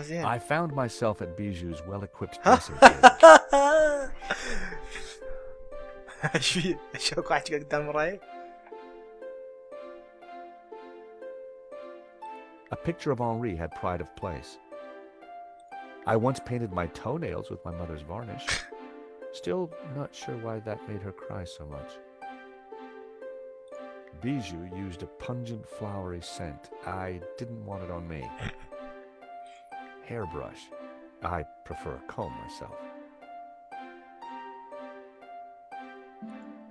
زين. I found myself at Bijou's well-equipped dressing table. ايش في؟ اشوفك واحد قدام المراية. A picture of Henri had pride of place. I once painted my toenails with my mother's varnish. Still not sure why that made her cry so much. Bijou used a pungent flowery scent. I didn't want it on me. Hairbrush. I prefer a comb myself.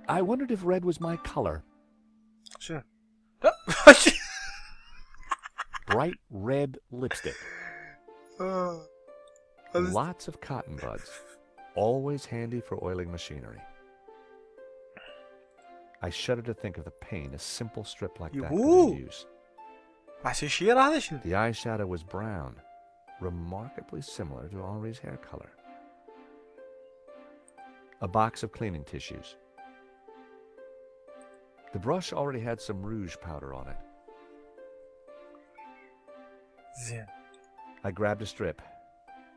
I wondered if red was my color. شو؟ Bright red lipstick. Lots of cotton buds. Always handy for oiling machinery. I shudder to think of the pain a simple strip like that could induce. The eyeshadow was brown, remarkably similar to Henri's hair color. A box of cleaning tissues. The brush already had some rouge powder on it. زين. I grabbed a strip.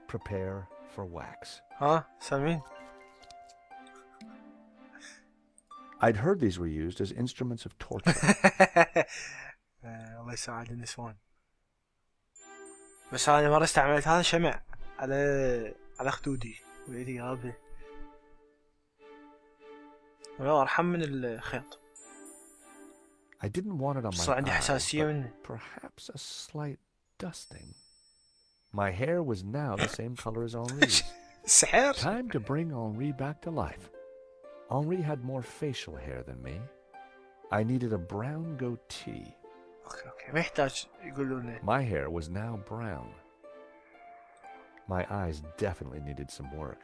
Prepare for wax. ها سامين. I'd heard these were used as instruments of torture. الله يساعد النسوان. بس أنا مرة استعملت هذا شمع على خدودي ويدي غابة. ولا أرحم من الخيط. I didn't want it on my صار عندي eyes, حساسية but منه. perhaps a slight dusting. My hair was now the same color as Henri's. السحر. Time to bring Henri back to life. Henri had more facial hair than me. I needed a brown goatee. أوكي ما يحتاج يقولون. My hair was now brown. My eyes definitely needed some work.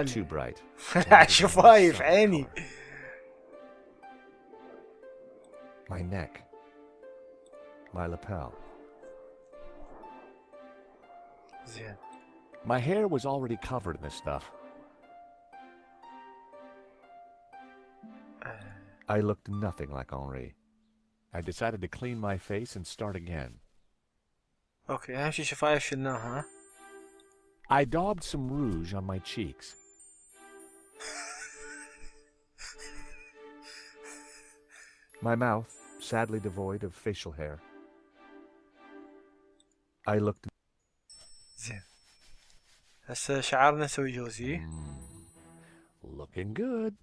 Too bright. شفايف عيني. My neck. My lapel. زين. My hair was already covered in this stuff. I looked nothing like Henri. I decided to clean my face and start again. اوكي اهم شي شفايف شلناها. I daubed some rouge on my cheeks. My mouth, sadly devoid of facial hair. I looked... زين. هسه شعرنا نسوي جوزي. Looking good,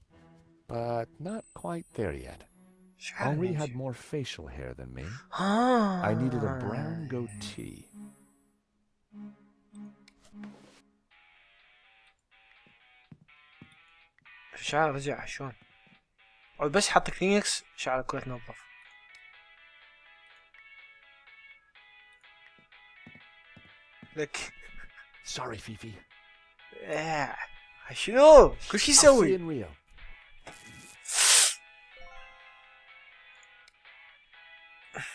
but not quite there yet. Henri had more facial hair than me. I needed a brown goatee. شعر رجع شلون؟ بس حط كلينكس شعر كله تنظف. لك. Sorry, Fifi. شنو؟ كل شي يسوي. in Rio.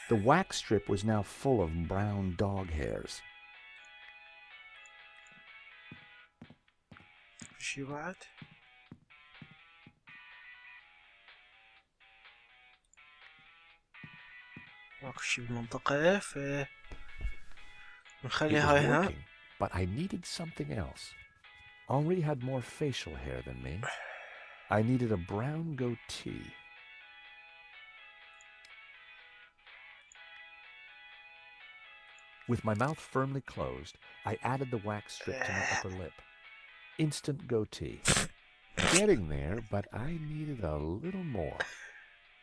The wax strip was now full of brown dog hairs. شي بعد؟ ماكو شي بالمنطقة نخلي هاي هنا. But I needed something else. Henri had more facial hair than me. I needed a brown goatee. With my mouth firmly closed, I added the wax strip to my upper lip. Instant goatee. Getting there, but I needed a little more.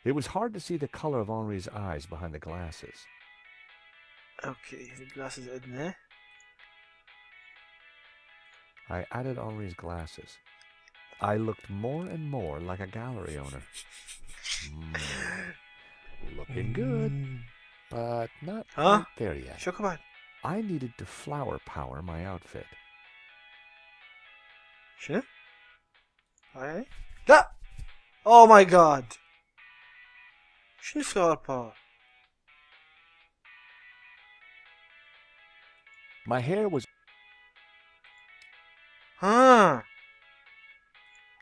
It was hard to see the color of Henri's eyes behind the glasses. Okay, the glasses عندنا. I added Henri's glasses. I looked more and more like a gallery owner. Looking good, but not quite there yet. شو كمان؟ I needed to flower power my outfit. شنو؟ هاي؟ لا! Oh my god! شنو flower power؟ My hair was...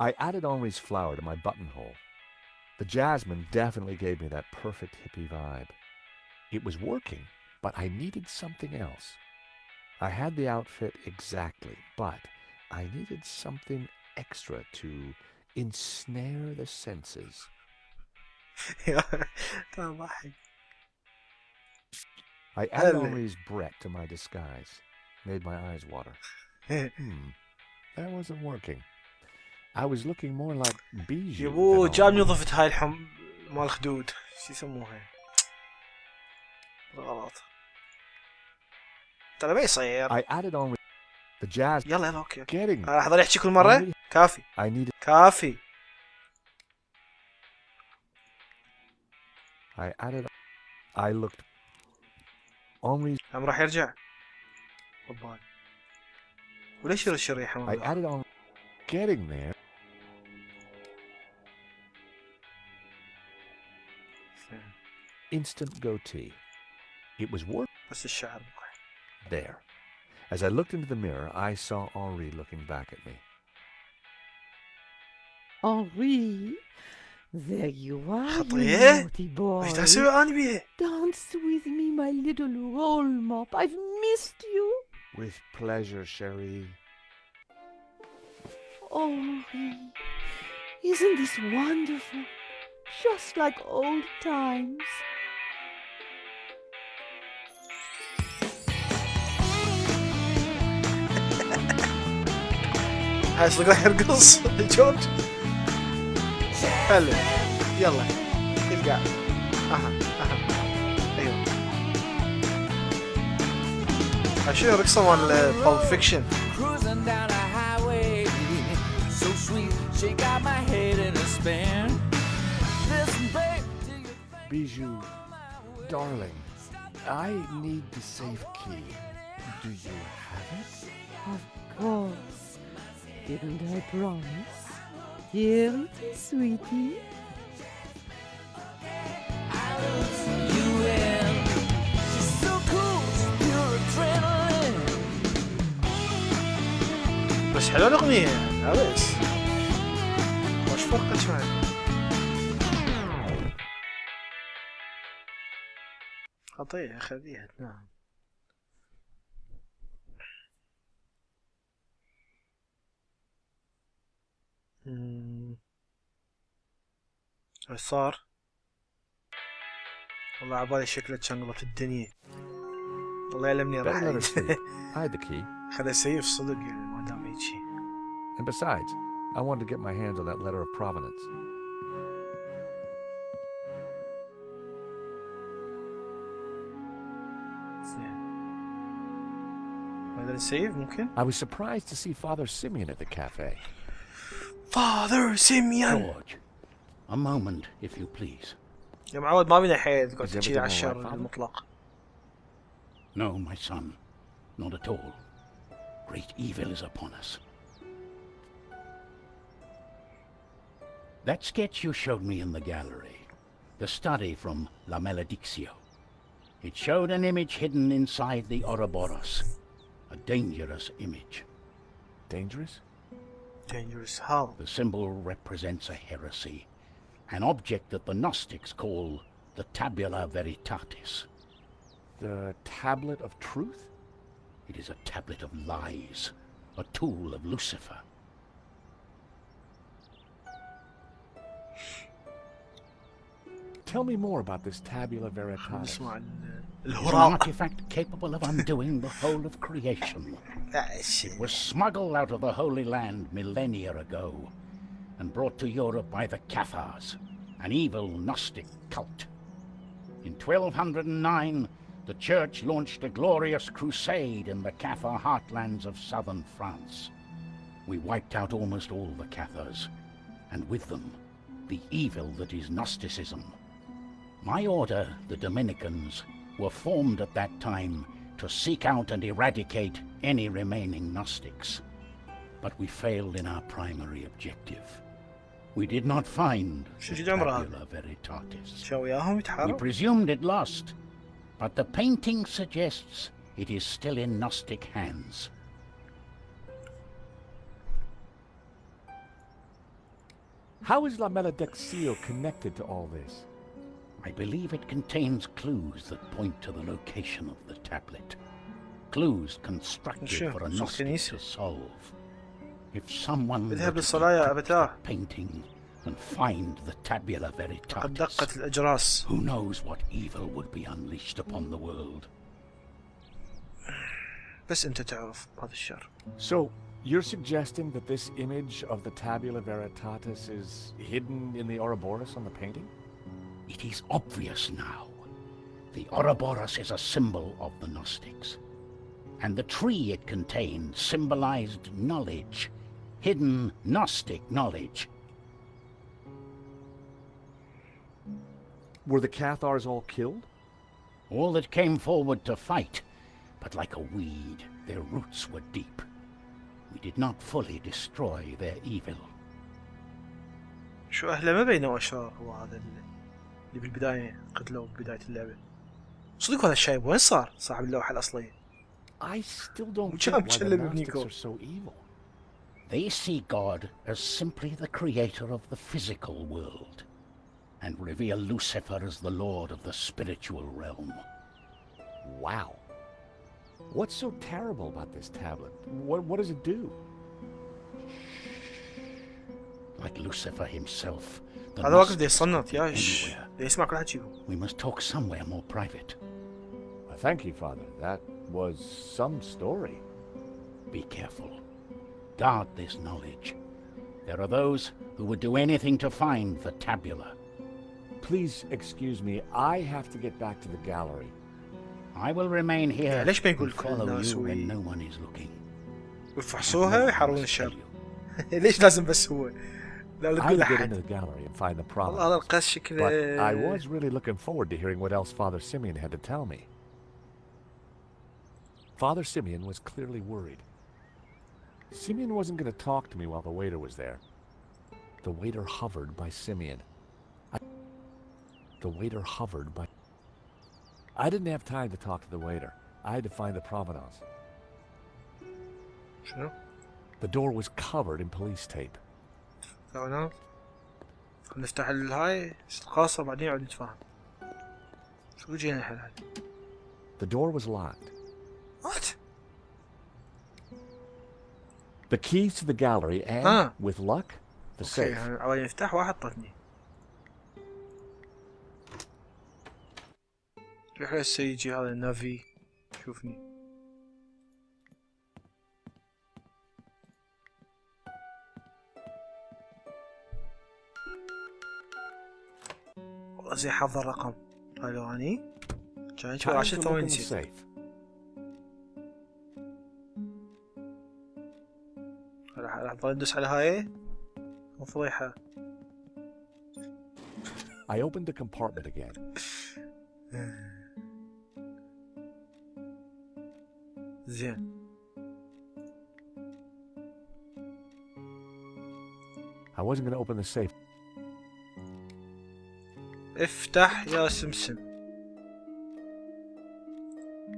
I added Henri's flower to my buttonhole. The jasmine definitely gave me that perfect hippie vibe. It was working, but I needed something else. I had the outfit exactly, but I needed something extra to ensnare the senses. I added Henri's bret to my disguise. Made my eyes water. That wasn't working. I was looking more like Bijou. يبو جابني وظفت هاي مال الخدود شو يسموها غلط ترى ما يصير. I added Henri the jazz. يلا اوكي Getting. راح اضل احكي كل مرة كافي. I needed. كافي. I added. I looked. Henri's. هم راح يرجع. طبال. وليش يرش الريحة؟ I added on. Getting there. Instant goatee. It was work. بس الشعر. There. As I looked into the mirror, I saw Henri looking back at me. Henri, there you are, you خطية؟ naughty boy. ايش تسوي أنا بيه؟ Dance with me, my little roll mop. I've missed you. With pleasure, Cherie. Henri, isn't this wonderful? Just like old times. هاي صدق راح يرقص جورج. حلو يلا يرجع. اها ايوه شنو رقصة مال بالب فيكشن. Bijou, darling, I need the safe key. Do you have it? Of course. Didn't I promise? Here it is, sweetie. بس حلوة الأغنية لا بس وش فرقت معي. خطية خذيها نعم. ايش صار؟ والله عبالي شكله شنغلة الدنيا. الله يعلمني راح I had the key. خذ سيف صدق يعني ما دام هيك شيء. And besides, I wanted to get my hands on that letter of provenance. هذا السيف ممكن؟ I was surprised to see Father Simeon at the cafe. Father Simeon. George, a moment, if you please. يا معود ما بينا حيل تقعد Is تحكي على everything all الشر right, Father? المطلق. No, my son, not at all. Great evil is upon us. That sketch you showed me in the gallery, the study from La Maledictio, it showed an image hidden inside the Ouroboros, a dangerous image. Dangerous? Dangerous how? The symbol represents a heresy, an object that the Gnostics call the Tabula Veritatis. The tablet of truth? It is a tablet of lies, a tool of Lucifer. Tell me more about this tabula veritatis. نسمع It is an الهراء. artifact capable of undoing the whole of creation. It was smuggled out of the Holy Land millennia ago and brought to Europe by the Cathars, an evil Gnostic cult. In 1209, the Church launched a glorious crusade in the Cathar heartlands of southern France. We wiped out almost all the Cathars, and with them, the evil that is Gnosticism. My order, the Dominicans, were formed at that time to seek out and eradicate any remaining Gnostics. But we failed in our primary objective. We did not find the Tabula Veritatis. شو وياهم We يتحارب؟ presumed it lost, but the painting suggests it is still in Gnostic hands. How is La Maledictio connected to all this? I believe it contains clues that point to the location of the tablet. Clues constructed Sure, for a صح Gnostic كنيسة. to solve. If someone were اذهب to للصلاة يا decrypt أبتاه. the painting and find the tabula قد veritatis, دقت الأجراس. who knows what evil would be unleashed upon the world. بس أنت تعرف هذا الشر. So, you're suggesting that this image of the tabula veritatis is hidden in the Ouroboros on the painting? It is obvious now. The Ouroboros is a symbol of the Gnostics, and the tree it contained symbolized knowledge, hidden Gnostic knowledge. Were the Cathars all killed? All that came forward to fight, but like a weed, their roots were deep. We did not fully destroy their evil. شو أهله ما بينه أشرار هو هذا اللي بالبداية قتلوه ببداية اللعبة. صدق هذا الشايب وين صار صاحب اللوحة الأصلية؟ I still don't وكان get why the مشلل Gnostics بنيكو. are so evil. They see God as simply the creator of the physical world, and revere Lucifer as the lord of the spiritual realm. Wow. What's so terrible about this tablet? What does it do? Like Lucifer himself, the هذا واقف دي Gnostics يصنط could be ياش anywhere. دي يسمع كل حكيكم. We must talk somewhere more private. Thank you, Father. That was some story. Be careful. Guard this knowledge. There are those who would do anything to find the tabula. Please excuse me. I have to get back to the gallery. I will remain here ليش ما يقول and كل follow الناس you when وي- no one is looking. ويفحصوها ويحاربون I must الشر. tell you. ليش لازم بس هو؟ لا I'll تقول get أحد. into the gallery and find the والله provenance. هذا القس But شكله. I was really looking forward to hearing what else Father Simeon had to tell me. Father Simeon was clearly worried. Simeon wasn't going to talk to me while the waiter was there. The waiter hovered by Simeon. The waiter hovered by... I didn't have time to talk to the waiter. I had to find the provenance. شنو؟ The door was covered in police tape. خلنا نفتح الهاي القاصة بعدين نقعد نتفاهم. شو جينا الحين هاي؟ The door was locked. What؟ The keys to the gallery and, with luck, the اوكي safe. عوالي نفتح واحد طفني. روح هسه يجي هذا النافي شوفني. والله زي حافظ الرقم. هلو اني كان شو Time عشان to look ثواني in the نسيت. safe. راح تظل ندوس على هاي وفضيحة. I opened the compartment again. زين. I wasn't going to open the safe. افتح يا سمسم.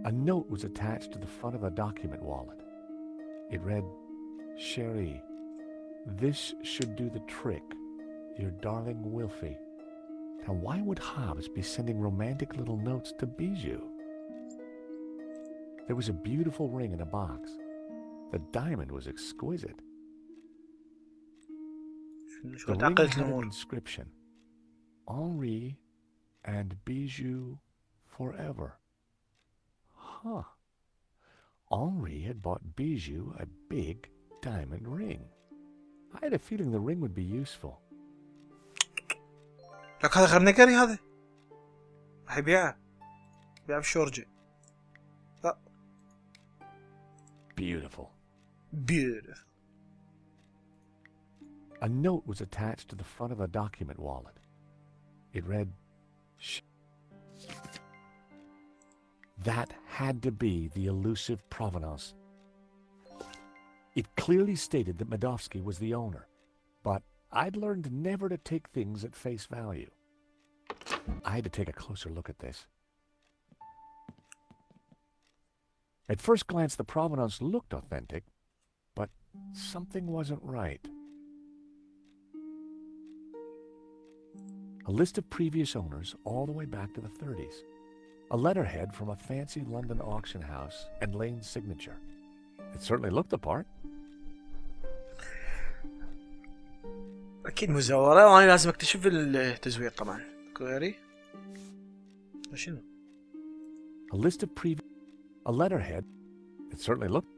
A note was attached to the front of the document wallet. It read, Cherie, this should do the trick. Your darling Wilfie. Now why would Hobbs be sending romantic little notes to Bijou? There was a beautiful ring in a box. The diamond was exquisite. شو The ring تعقلت had an الامور. inscription. Henri and Bijou forever. Huh. Henri had bought Bijou a big diamond ring. I had a feeling the ring would be useful. لك هذا خرنقري هذا. راح يبيعه. يبيعه بشورجة. لا. Beautiful. Beautiful. A note was attached to the front of the document wallet. It read, That had to be the elusive provenance. It clearly stated that Medovsky was the owner, but I'd learned never to take things at face value. I had to take a closer look at this. At first glance, the provenance looked authentic, but something wasn't right. A list of previous owners all the way back to the 30s. A letterhead from a fancy London auction house and Lane's signature. It certainly looked the part. اكيد مزورة وانا لازم اكتشف التزوير طبعا. كويري شنو؟ A list of previous... A letterhead. It certainly looked...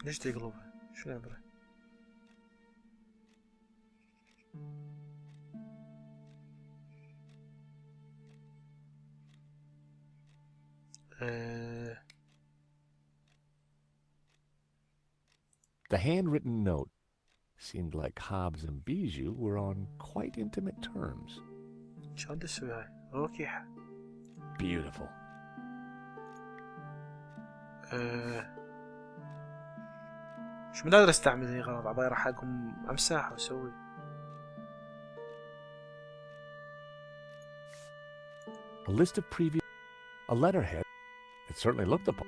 ليش تقلبها؟ شو العبرة؟ The handwritten note seemed like Hobbs and Bijou were on quite intimate terms. شلون تسوي هاي؟ روكيحة. Beautiful. شو من اقدر استعمل هني غلط؟ عباي راح اقوم امسح واسوي. A list of previous... A letterhead. It certainly looked the part.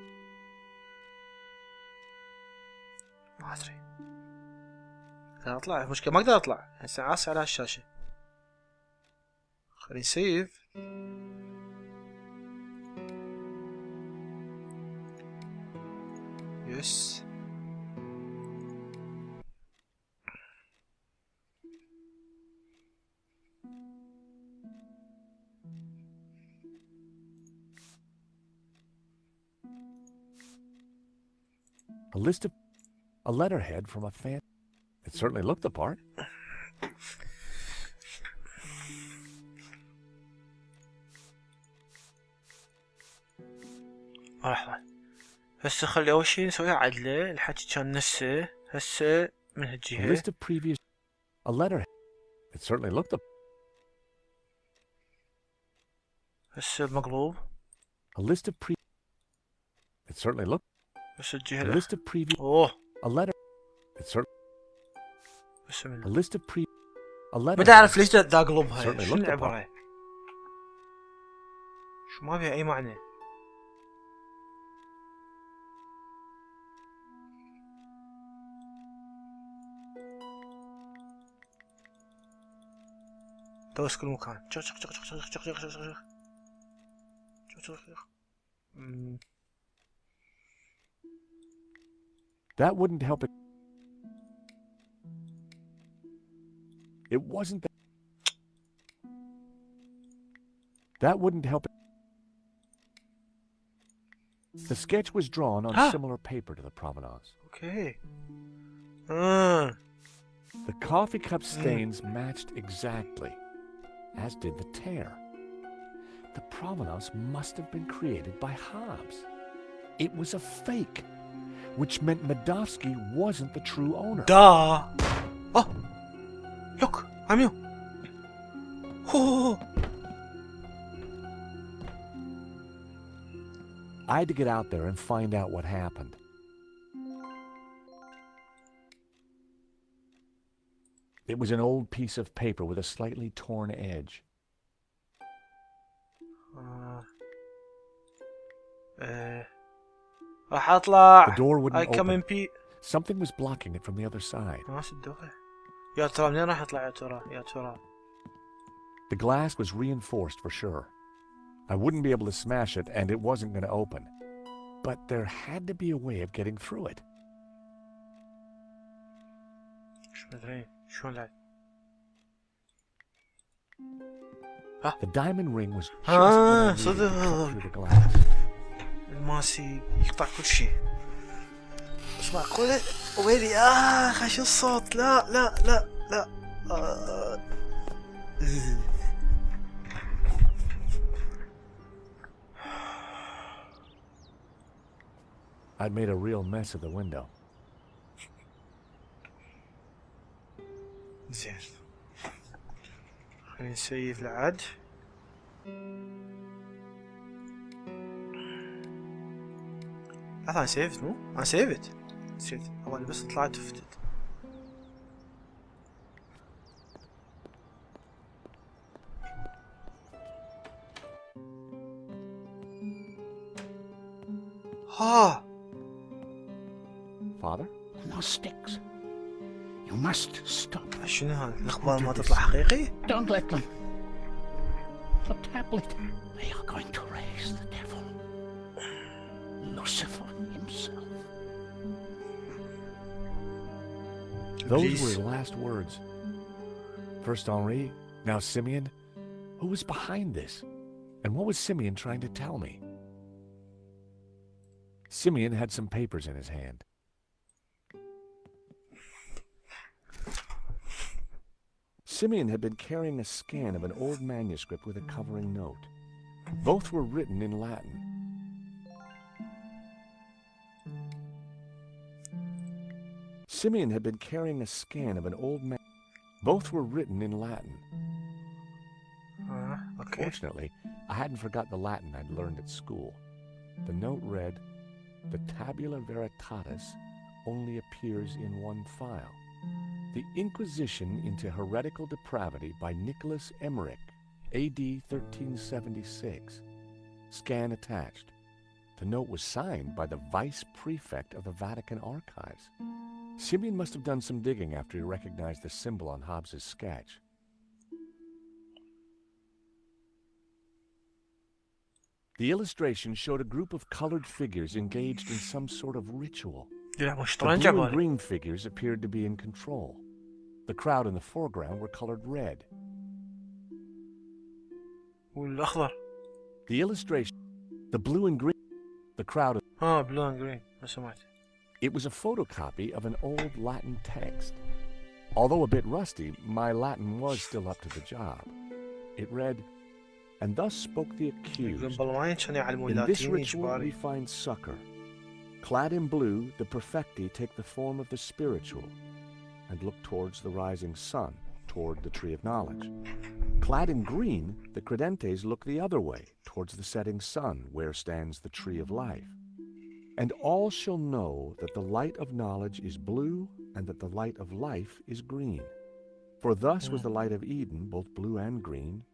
ما ادري. اقدر اطلع؟ المشكلة ما اقدر اطلع، هسه عاصي على الشاشة. خليني سيف. يس. A list of... A letterhead from a fan... It certainly looked the part. لحظة. هسه خلي اول شي نسويها عدلة، الحكي كان نفسه، هسه من A هالجهة. list of previous... A letterhead. It certainly looked the... هسه المقلوب. A list of pre... It certainly looked... هسه الجهة A list of previous... اوه. A letter... It certainly... بسم A الله. list of pre... A letter... بدي اعرف ليش دا اقلبها، Certainly شنو looked the العبرة؟ شو ما بيها اي معنى. دوس كل مكان. شخ شخ شخ شخ شخ شخ شخ شخ شخ. شخ شخ شخ. That wouldn't help it. It wasn't that... That wouldn't help it. The sketch was drawn on similar paper to the provenance. اوكي. The coffee cup stains matched exactly, as did the tear. The provenance must have been created by Hobbs. It was a fake, which meant Medovsky wasn't the true owner. دا. Oh, look, I'm you. Oh. I had to get out there and find out what happened. It was an old piece of paper with a slightly torn edge. راح اطلع. The door wouldn't I come in open. peace. Something was blocking it from the other side. ناس الدوخة. يا ترى منين راح اطلع يا ترى؟ يا ترى. The glass was reinforced for sure. I wouldn't be able to smash it, and it wasn't going to open. But there had to be a way of getting through it. شو مدري شلون لعب. The diamond ring was just what I needed to صدق. cut through the glass. الماسي يقطع كل شيء. مش معقولة. ويلي خش الصوت. لا لا لا لا. I'd made a real mess of the window. زين. خلينا نسيف العد. لحظة انا سيفت مو؟ انا سيفت. نسيت. اول بس طلعت وفتت. Father? No sticks. You must stop. شنو هذا؟ الأخبار ما تطلع حقيقي؟ Don't let them. The tablet. They are going to raise the devil. Lucifer himself. Those were his last words. First Henri, now Simeon. Who was behind this? And what was Simeon trying to tell me? Simeon had some papers in his hand. Simeon had been carrying a scan of an old manuscript with a covering note. Both were written in Latin. Simeon had been carrying a scan of an old man. Both were written in Latin. Okay. Fortunately, I hadn't forgot the Latin I'd learned at school. The note read, "The tabula veritatis only appears in one file. The Inquisition into Heretical Depravity by Nicholas Emmerich, A.D. 1376. Scan attached." The note was signed by the Vice Prefect of the Vatican Archives. Simeon must have done some digging after he recognized the symbol on Hobbes's sketch. The illustration showed a group of colored figures engaged in some sort of ritual. The blue and green figures appeared to be in control. The crowd in the foreground were colored red. والأخضر. The illustration, the blue and green, the crowd. blue and green. ما سمعت. It was a photocopy of an old Latin text. Although a bit rusty, my Latin was still up to the job. It read, "And thus spoke the accused. In this ritual we find succor. Clad in blue, the perfecti take the form of the spiritual and look towards the rising sun, toward the tree of knowledge. Clad in green, the credentes look the other way, towards the setting sun, where stands the tree of life. And all shall know that the light of knowledge is blue, and that the light of life is green. For thus was the light of Eden, both blue and green,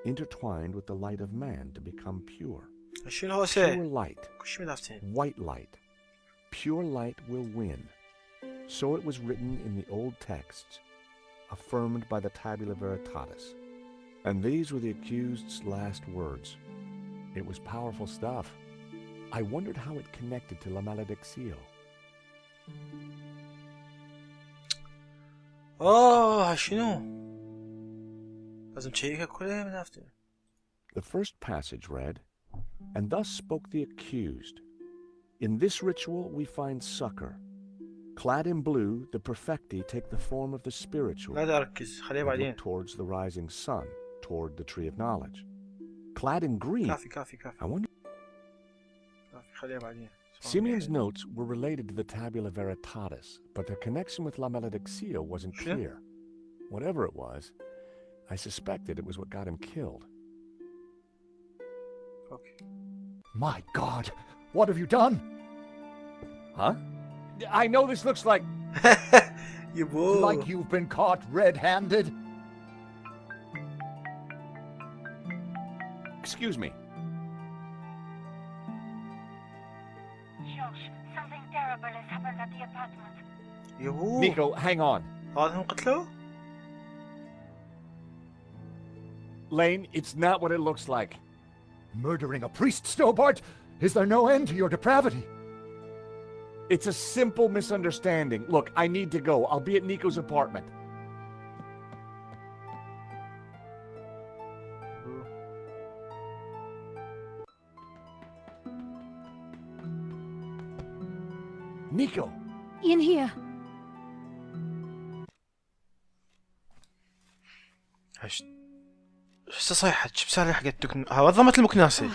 intertwined with the light of man to become pure. Pure light, white light, pure light will win." So it was written in the old texts, affirmed by the tabula veritatis. And these were the accused's last words. It was powerful stuff. I wondered how it connected to La Maledictio. شنو؟ لازم تشيكها كلها من أفتر. The first passage read, "And thus spoke the accused. In this ritual we find succor. Clad in blue, the perfecti take the form of the spiritual لا أركز خليها and بعدين. look towards the rising sun, toward the tree of knowledge. Clad in green." كافي. I wonder. كافي خليها بعدين. Simeon's notes were related to the tabula veritatis, but their connection with La Maledictio wasn't clear. Whatever it was, I suspected it was what got him killed. Okay. My God, what have you done? Huh? I know this looks like... Like you've been caught red-handed? Excuse me. Josh, something terrible has happened at the apartment. يبوه. Nico, hang on. هذا هم قتلوه؟ Lane, it's not what it looks like. Murdering a priest, Stobart? Is there no end to your depravity? It's a simple misunderstanding. Look, I need to go. I'll be at Nico's apartment. Nico! In here. شو صيحة بسالي حقتك هاي ضمت المكناسة.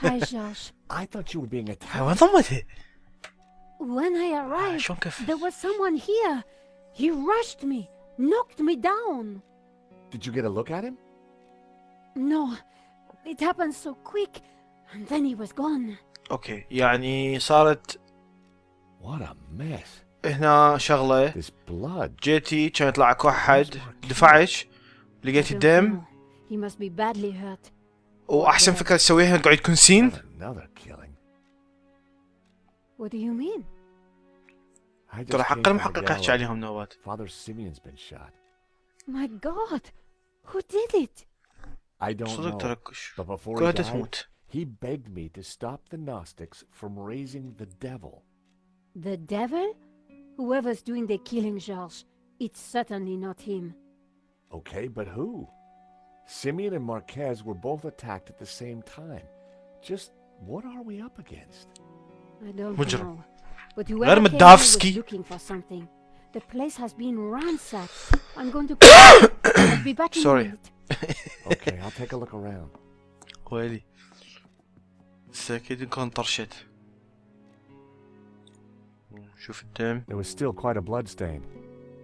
Hi, Josh. I thought you were being attacked. هاي ضمتها. When I arrived, شلون كيف؟ there was someone here. He rushed me, knocked me down. Did you get a look at him? No, it happened so quick, and then he was gone. اوكي يعني صارت What a mess. هنا شغلة. This blood. جيتي كان يطلع اكو احد دفعك لقيتي الدم. He must be badly hurt. واحسن فكرة تسويها قاعد تكون سين. Another killing. What do you mean? I ترى just حق came from the المحقق احكي gallows. عليهم نوبات. Father Simeon's been shot. My God! Who did it? I don't صدق know. ترى But before he قاعدة died, تموت. he begged me to stop the Gnostics from raising the devil. The devil? Whoever's doing the killing, George, it's certainly not him. Okay, but who? Simeon and Marquez were both attacked at the same time. Just what are we up against? I don't مجرم. know. But غير whoever came here was مدافسكي. looking for something. The place has been ransacked. I'm going to I'll be back in a Sorry. minute. Okay, I'll take a look around. ويلي. بس اكيد نكون طرشت. شوف الدم. There was still quite a blood stain.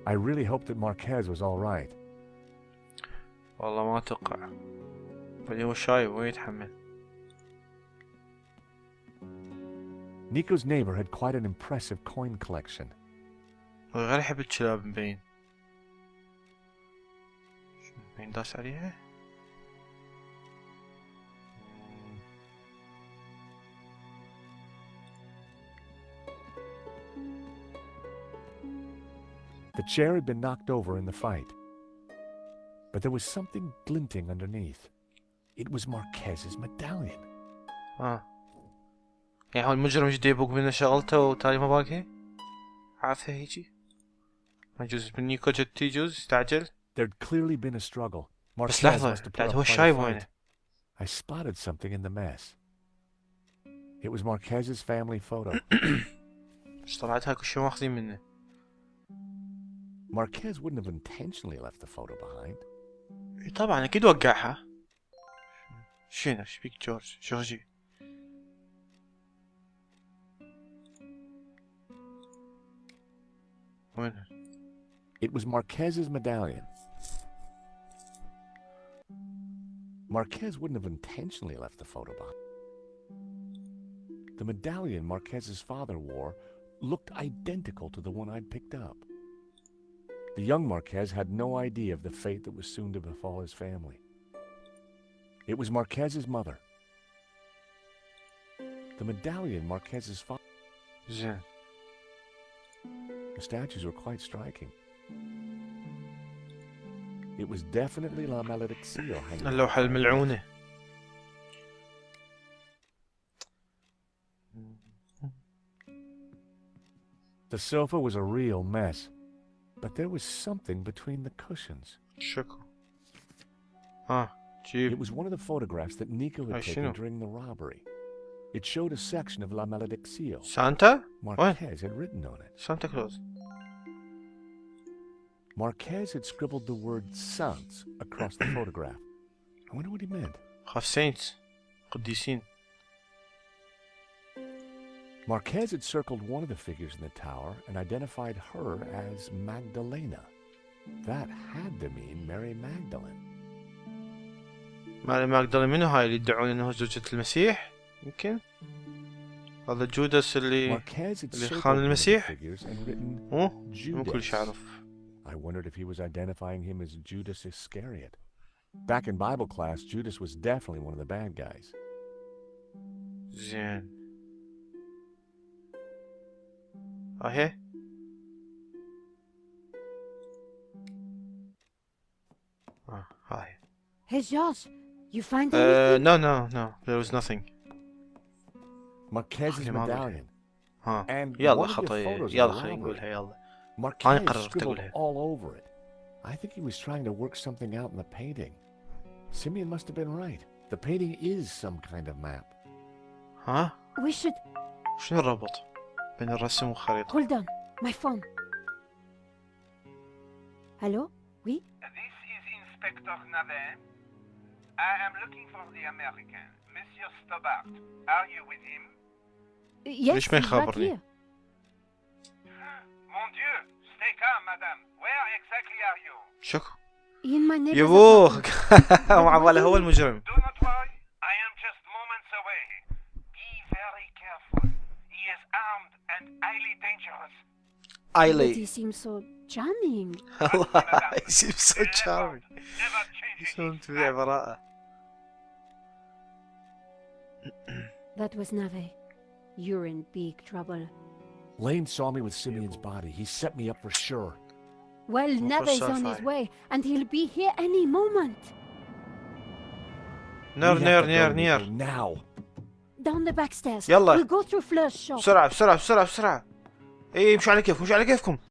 I really hoped that Marquez was all right. والله ما اتوقع. اللي هو شايب وين يتحمل. Nico's neighbor had quite an impressive coin collection. غير يحب الكلاب مبين. مبين داس عليها. The chair had been knocked over in the fight. But there was something glinting underneath. It was Marquez's medallion. يعني هو المجرم جدي يبوق منه شغلته وتالي ما باقي؟ عافية هيجي؟ ما يجوز من نيكو جد يجوز يستعجل؟ There'd clearly been a struggle. بس Marquez لحظة must have put بعد up هو quite a الشايب fight. وينه؟ I spotted something in the mess. It was Marquez's family photo. ايش طلعتها كل شي ماخذين منه؟ Marquez wouldn't have intentionally left the photo behind. إي طبعا اكيد وقعها. شنو ايش بيك جورجي؟ وينها؟ It was Marquez's medallion. Marquez wouldn't have intentionally left the photo behind. The medallion Marquez's father wore looked identical to the one I'd picked up. The young Marquez had no idea of the fate that was soon to befall his family. It was Marquez's mother. The medallion Marquez's father... زين. The statues were quite striking. It was definitely La Malediccio hanging. اللوحة الملعونة. The sofa was a real mess, but there was something between the cushions. شكو. It جيب. was one of the photographs that Nico had taken شنو؟ during the robbery. It showed a section of La Malediccio. سانتا؟ Marquez had written on it. سانتا كلوز. Marquez had scribbled the word Saints across the photograph. I wonder what he meant. خاف سينتس. قديسين. Marquez had circled one of the figures in the tower and identified her as Magdalena. That had to mean Mary Magdalene. ماري ماجدالين منو هاي اللي يدعون انه زوجة المسيح؟ يمكن؟ هذا جودس اللي Marquez had اللي circled خان one of the المسيح؟ figures and written مو كل شي أعرف. I wondered if he was identifying him as Judas Iscariot. Back in Bible class, Judas was definitely one of the bad guys. زين. اهي. هاي. Hey, George, you find anything? No. There was nothing. Marquez's أخي ما أدري. medallion. ها. And يلا one of the خطية. photos of يلا the خلينا robbery. نقولها يلا. أنا Marquez قررت scribbled أقولها. all over it. I think he was trying to work something out in the painting. Simeon must have been right. The painting is some kind of map. ها؟ We should... شنو الربط بين الرسم والخريطة؟ Hold on. My phone. Hello? Oui? This is Inspector Navin. I am looking for the American, Monsieur Stobart. Are you with him? Yes, ليش ما he's right يخبرني؟ here. Mon Dieu! Stay calm, madame. Where exactly are you? شكو؟ In my neighbor's يبوه apartment. مع ولا هو المجرم. Do not worry. I am just moments away. Be very careful. He is armed and highly dangerous. But ايلي. he seems so charming. الله يسيب so charming. Never change شلون it. تبيع براءة. That was Nave. You're in big trouble. Lane saw me with Simeon's body. He set me up for sure. Well, Neve's on his way, and he'll be here any moment. Near. Now. Down the back stairs. يلا. We'll go through Fleur's shop. بسرعة. ايه، مشوا على كيفكم.